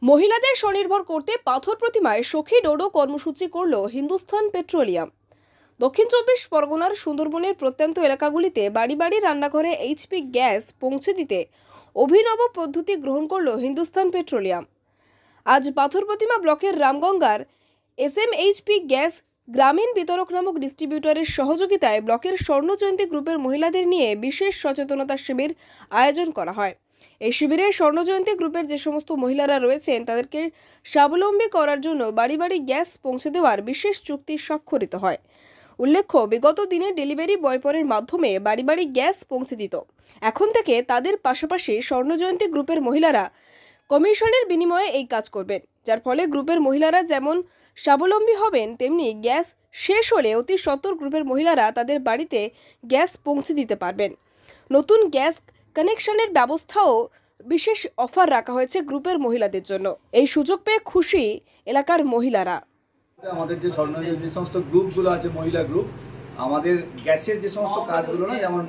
মহিলাদের স্বনির্ভর করতে পাথর প্রতিমায় সখী ডোডো কর্মসূচি করল হিন্দুস্তান পেট্রোলিয়াম। দক্ষিণ চব্বিশ পরগনার সুন্দরবনের প্রত্যন্ত এলাকাগুলিতে বাড়ি বাড়ি রান্নাঘরে এইচপি গ্যাস পৌঁছে দিতে অভিনব পদ্ধতি গ্রহণ করল হিন্দুস্তান পেট্রোলিয়াম। আজ পাথর প্রতিমা ব্লকের রামগঙ্গার এসএমএইচপি গ্যাস গ্রামীণ বিতরক নামক ডিস্ট্রিবিউটরের সহযোগিতায় ব্লকের স্বর্ণজয়ন্তী গ্রুপের মহিলাদের নিয়ে বিশেষ সচেতনতা শিবির আয়োজন করা হয়। এই শিবিরে স্বর্ণজয়ন্তী গ্রুপের যে সমস্ত মহিলারা রয়েছেন তাদেরকে স্বাবলম্বী করার জন্য বাড়ি বাড়ি গ্যাস পৌঁছে দেওয়ার বিশেষ চুক্তি স্বাক্ষরিত হয়। উল্লেখ্য, বিগত দিনে ডেলিভারি বয়পরের মাধ্যমে বাড়ি বাড়ি গ্যাস পৌঁছে দিত। এখন থেকে তাদের পাশাপাশি স্বর্ণজয়ন্তী গ্রুপের মহিলারা কমিশনের বিনিময়ে এই কাজ করবেন, যার ফলে গ্রুপের মহিলারা যেমন স্বাবলম্বী হবেন, তেমনি গ্যাস শেষ হলে অতি সত্বর গ্রুপের মহিলারা তাদের বাড়িতে গ্যাস পৌঁছে দিতে পারবেন। নতুন গ্যাস কানেকশনের ব্যবস্থাও বিশেষ অফার রাখা হয়েছে গ্রুপের মহিলাদের জন্য। এই সুযোগ পেয়ে খুশি এলাকার মহিলারা। আমাদের যে যে সমস্ত গ্রুপগুলো আছে, মহিলা গ্রুপ, আমাদের গ্যাসের যে সমস্ত কাজগুলো না, যেমন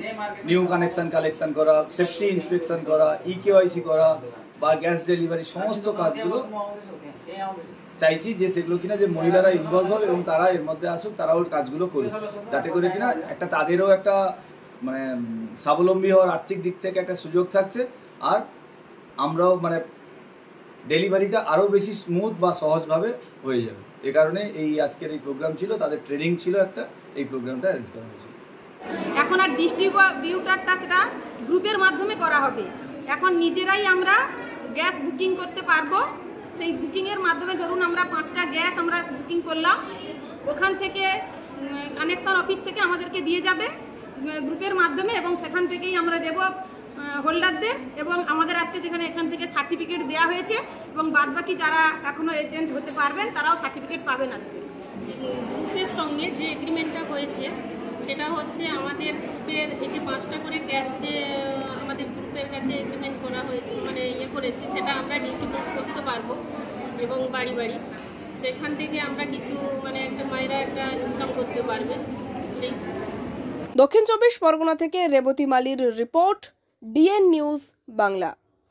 নিউ কালেকশন করা, সেফটি ইন্সপেকশন করা, ইকেওয়াইসি করা বা গ্যাস ডেলিভারি, সমস্ত কাজগুলো চাইছি যে সেগুলো কিনা যে মহিলারা ইনভলভ হবে এবং তারা এর মধ্যে আসুক, তারাও কাজগুলো করুক, যাতে করে কিনা একটা তাদেরও একটা মানে স্বাবলম্বী হওয়ার আর্থিক দিক থেকে একটা সুযোগ থাকছে, আর আমরাও মানে ডেলিভারিটা আরও বেশি স্মুথ বা সহজভাবে হয়ে যাবে। এ কারণে এই আজকের এই প্রোগ্রাম ছিল, তাদের ট্রেনিং ছিল একটা, এই প্রোগ্রামটা অ্যারেঞ্জ করা হয়েছিল। এখন আর ডিস্ট্রিবিউটরটা সেটা গ্রুপের মাধ্যমে করা হবে। এখন নিজেরাই আমরা গ্যাস বুকিং করতে পারবো। সেই বুকিংয়ের মাধ্যমে ধরুন আমরা 5টা গ্যাস আমরা বুকিং করলাম, ওখান থেকে কানেকশন অফিস থেকে আমাদেরকে দিয়ে যাবে গ্রুপের মাধ্যমে, এবং সেখান থেকেই আমরা দেব হোল্ডারদের, এবং আমাদের আজকে যেখানে এখান থেকে সার্টিফিকেট দেওয়া হয়েছে, এবং বাদবাকি যারা এখনো এজেন্ট হতে পারবেন তারাও সার্টিফিকেট পাবেন। আজকে গ্রুপের সঙ্গে যে এগ্রিমেন্টটা হয়েছে সেটা হচ্ছে আমাদের গ্রুপের এই যে 5টা করে গ্যাস যে আমাদের গ্রুপের কাছে এগ্রিমেন্ট করা হয়েছে, মানে করেছি, সেটা আমরা ডিস্ট্রিবিউট করতে পারবো এবং বাড়ি বাড়ি সেখান থেকে আমরা কিছু মানে একটা মায়েরা একটা ইনকাম করতে পারবে। সেই দক্ষিণ চব্বিশ পরগনা থেকে রেবতী মালির রিপোর্ট, ডিএন নিউজ বাংলা।